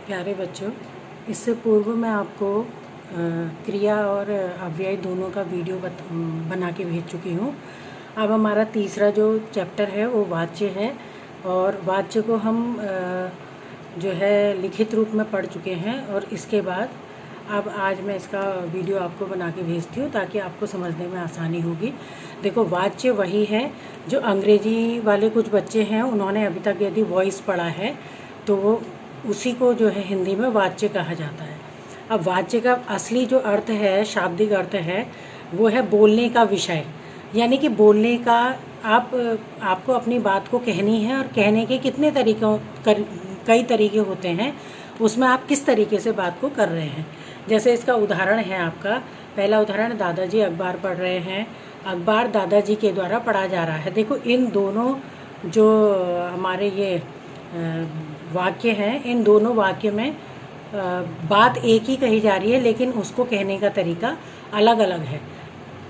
प्यारे बच्चों, इससे पूर्व मैं आपको क्रिया और अव्यय दोनों का वीडियो बना के भेज चुकी हूँ। अब हमारा तीसरा जो चैप्टर है वो वाच्य है, और वाच्य को हम जो है लिखित रूप में पढ़ चुके हैं। और इसके बाद अब आज मैं इसका वीडियो आपको बना के भेजती हूँ ताकि आपको समझने में आसानी होगी। देखो, वाच्य वही है जो अंग्रेजी वाले कुछ बच्चे हैं, उन्होंने अभी तक यदि वॉइस पढ़ा है तो वो उसी को जो है हिंदी में वाच्य कहा जाता है। अब वाच्य का असली जो अर्थ है, शाब्दिक अर्थ है, वो है बोलने का विषय। यानी कि बोलने का आपको अपनी बात को कहनी है, और कहने के कितने कई तरीके होते हैं, उसमें आप किस तरीके से बात को कर रहे हैं। जैसे इसका उदाहरण है आपका पहला उदाहरण, दादाजी अखबार पढ़ रहे हैं। अखबार दादाजी के द्वारा पढ़ा जा रहा है। देखो, इन दोनों जो हमारे ये वाक्य हैं, इन दोनों वाक्य में बात एक ही कही जा रही है, लेकिन उसको कहने का तरीका अलग अलग है।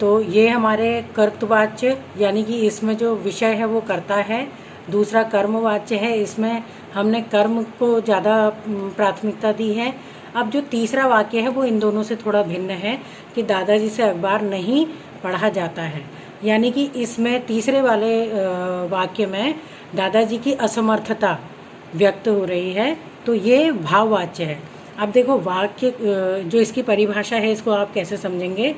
तो ये हमारे कर्तवाच्य, यानी कि इसमें जो विषय है वो कर्ता है। दूसरा कर्मवाच्य है, इसमें हमने कर्म को ज़्यादा प्राथमिकता दी है। अब जो तीसरा वाक्य है वो इन दोनों से थोड़ा भिन्न है कि दादाजी से अखबार नहीं पढ़ा जाता है। यानी कि इसमें तीसरे वाले वाक्य में दादाजी की असमर्थता व्यक्त हो रही है, तो ये भाववाच्य है। अब देखो, वाक्य जो इसकी परिभाषा है, इसको आप कैसे समझेंगे।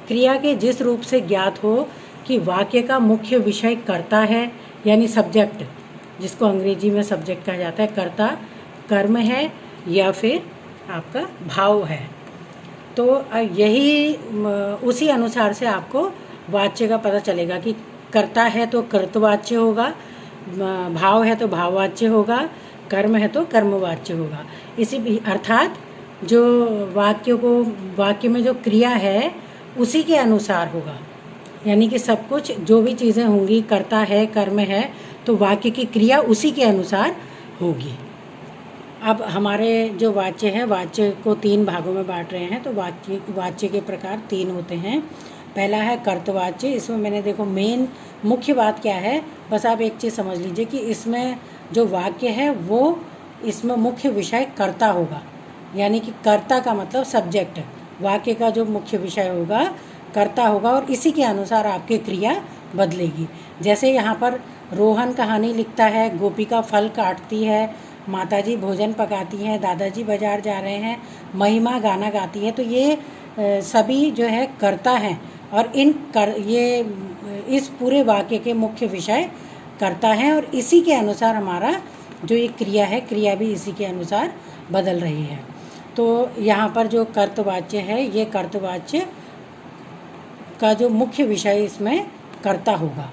क्रिया के जिस रूप से ज्ञात हो कि वाक्य का मुख्य विषय कर्ता है, यानी सब्जेक्ट, जिसको अंग्रेजी में सब्जेक्ट कहा जाता है, कर्ता कर्म है या फिर आपका भाव है। तो यही उसी अनुसार से आपको वाच्य का पता चलेगा कि कर्ता है तो कर्तवाच्य होगा, भाव है तो भाववाच्य होगा, कर्म है तो कर्मवाच्य होगा। इसी अर्थात जो वाक्य में जो क्रिया है उसी के अनुसार होगा। यानी कि सब कुछ जो भी चीज़ें होंगी, कर्ता है, कर्म है, तो वाक्य की क्रिया उसी के अनुसार होगी। अब हमारे जो वाच्य है, वाच्य को 3 भागों में बांट रहे हैं। तो वाच्य के प्रकार 3 होते हैं। पहला है कर्तवाच्य। इसमें मैंने देखो मुख्य बात क्या है, बस आप एक चीज़ समझ लीजिए कि इसमें जो वाक्य है वो इसमें मुख्य विषय कर्ता होगा। यानी कि कर्ता का मतलब सब्जेक्ट, वाक्य का जो मुख्य विषय होगा कर्ता होगा, और इसी के अनुसार आपकी क्रिया बदलेगी। जैसे यहाँ पर रोहन कहानी लिखता है, गोपिका फल काटती है, माताजी भोजन पकाती हैं, दादाजी बाजार जा रहे हैं, महिमा गाना गाती है। तो ये सभी जो है कर्ता हैं, और ये इस पूरे वाक्य के मुख्य विषय कर्ता हैं, और इसी के अनुसार हमारा जो ये क्रिया है, क्रिया भी इसी के अनुसार बदल रही है। तो यहाँ पर जो कर्तवाच्य है, ये कर्तवाच्य का जो मुख्य विषय इसमें कर्ता होगा।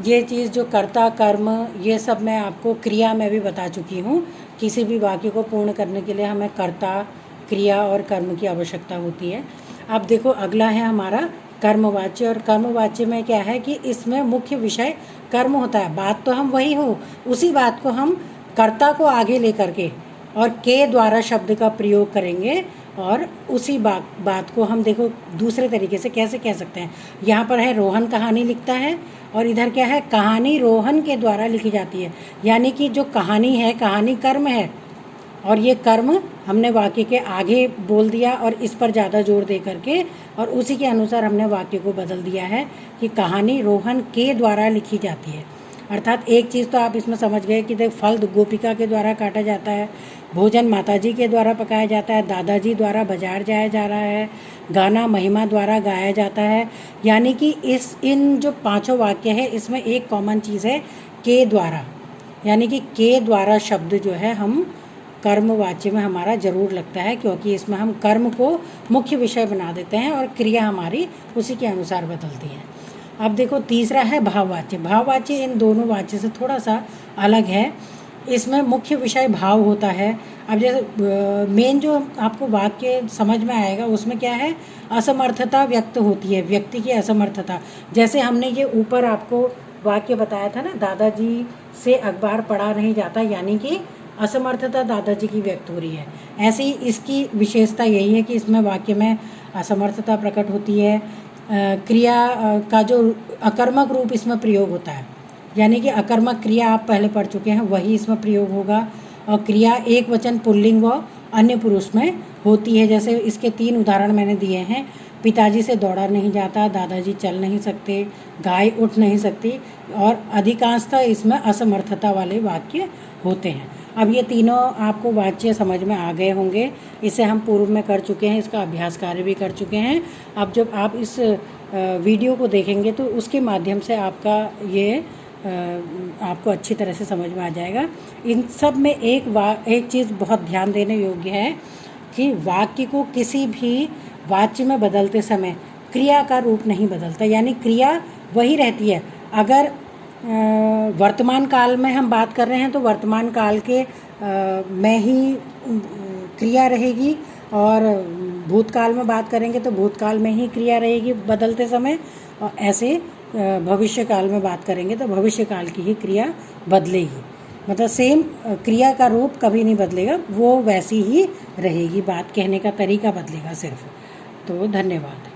ये चीज़ जो कर्ता कर्म, ये सब मैं आपको क्रिया में भी बता चुकी हूँ। किसी भी वाक्य को पूर्ण करने के लिए हमें कर्ता, क्रिया और कर्म की आवश्यकता होती है। अब देखो, अगला है हमारा कर्मवाच्य। और कर्मवाच्य में क्या है कि इसमें मुख्य विषय कर्म होता है। बात तो हम वही हो, उसी बात को हम कर्ता को आगे लेकर के और के द्वारा शब्द का प्रयोग करेंगे, और उसी बात को हम देखो दूसरे तरीके से कैसे कह सकते हैं। यहाँ पर है रोहन कहानी लिखता है, और इधर क्या है, कहानी रोहन के द्वारा लिखी जाती है। यानी कि जो कहानी है, कहानी कर्म है, और ये कर्म हमने वाक्य के आगे बोल दिया और इस पर ज़्यादा जोर दे करके, और उसी के अनुसार हमने वाक्य को बदल दिया है कि कहानी रोहन के द्वारा लिखी जाती है। अर्थात एक चीज़ तो आप इसमें समझ गए कि देख, फल गोपिका के द्वारा काटा जाता है, भोजन माताजी के द्वारा पकाया जाता है, दादाजी द्वारा बाजार जाया जा रहा है, गाना महिमा द्वारा गाया जाता है। यानी कि इन जो 5 वाक्य है, इसमें एक कॉमन चीज़ है, के द्वारा। यानी कि के द्वारा शब्द जो है हम कर्मवाच्य में हमारा जरूर लगता है, क्योंकि इसमें हम कर्म को मुख्य विषय बना देते हैं और क्रिया हमारी उसी के अनुसार बदलती है। अब देखो, तीसरा है भाववाच्य। भाववाच्य इन दोनों वाच्य से थोड़ा सा अलग है। इसमें मुख्य विषय भाव होता है। अब जैसे मेन जो आपको वाक्य समझ में आएगा, उसमें क्या है, असमर्थता व्यक्त होती है, व्यक्ति की असमर्थता। जैसे हमने ये ऊपर आपको वाक्य बताया था ना, दादाजी से अखबार पढ़ा नहीं जाता, यानी कि असमर्थता दादाजी की व्यक्त हो रही है। ऐसे ही इसकी विशेषता यही है कि इसमें वाक्य में असमर्थता प्रकट होती है। क्रिया का जो अकर्मक रूप इसमें प्रयोग होता है, यानी कि अकर्मक क्रिया आप पहले पढ़ चुके हैं, वही इसमें प्रयोग होगा। और क्रिया एक वचन पुल्लिंग व अन्य पुरुष में होती है। जैसे इसके 3 उदाहरण मैंने दिए हैं। पिताजी से दौड़ा नहीं जाता, दादाजी चल नहीं सकते, गाय उठ नहीं सकती, और अधिकांशतः इसमें असमर्थता वाले वाक्य होते हैं। अब ये तीनों आपको वाक्य समझ में आ गए होंगे। इसे हम पूर्व में कर चुके हैं, इसका अभ्यास कार्य भी कर चुके हैं। अब जब आप इस वीडियो को देखेंगे तो उसके माध्यम से आपका ये आपको अच्छी तरह से समझ में आ जाएगा। इन सब में एक चीज़ बहुत ध्यान देने योग्य है कि वाक्य को किसी भी वाच्य में बदलते समय क्रिया का रूप नहीं बदलता, यानी क्रिया वही रहती है। अगर वर्तमान काल में हम बात कर रहे हैं तो वर्तमान काल के में ही क्रिया रहेगी, और भूतकाल में बात करेंगे तो भूतकाल में ही क्रिया रहेगी बदलते समय, और ऐसे भविष्य काल में बात करेंगे तो भविष्य काल की ही क्रिया बदलेगी। मतलब सेम क्रिया का रूप कभी नहीं बदलेगा, वो वैसी ही रहेगी, बात कहने का तरीका बदलेगा सिर्फ। तो धन्यवाद।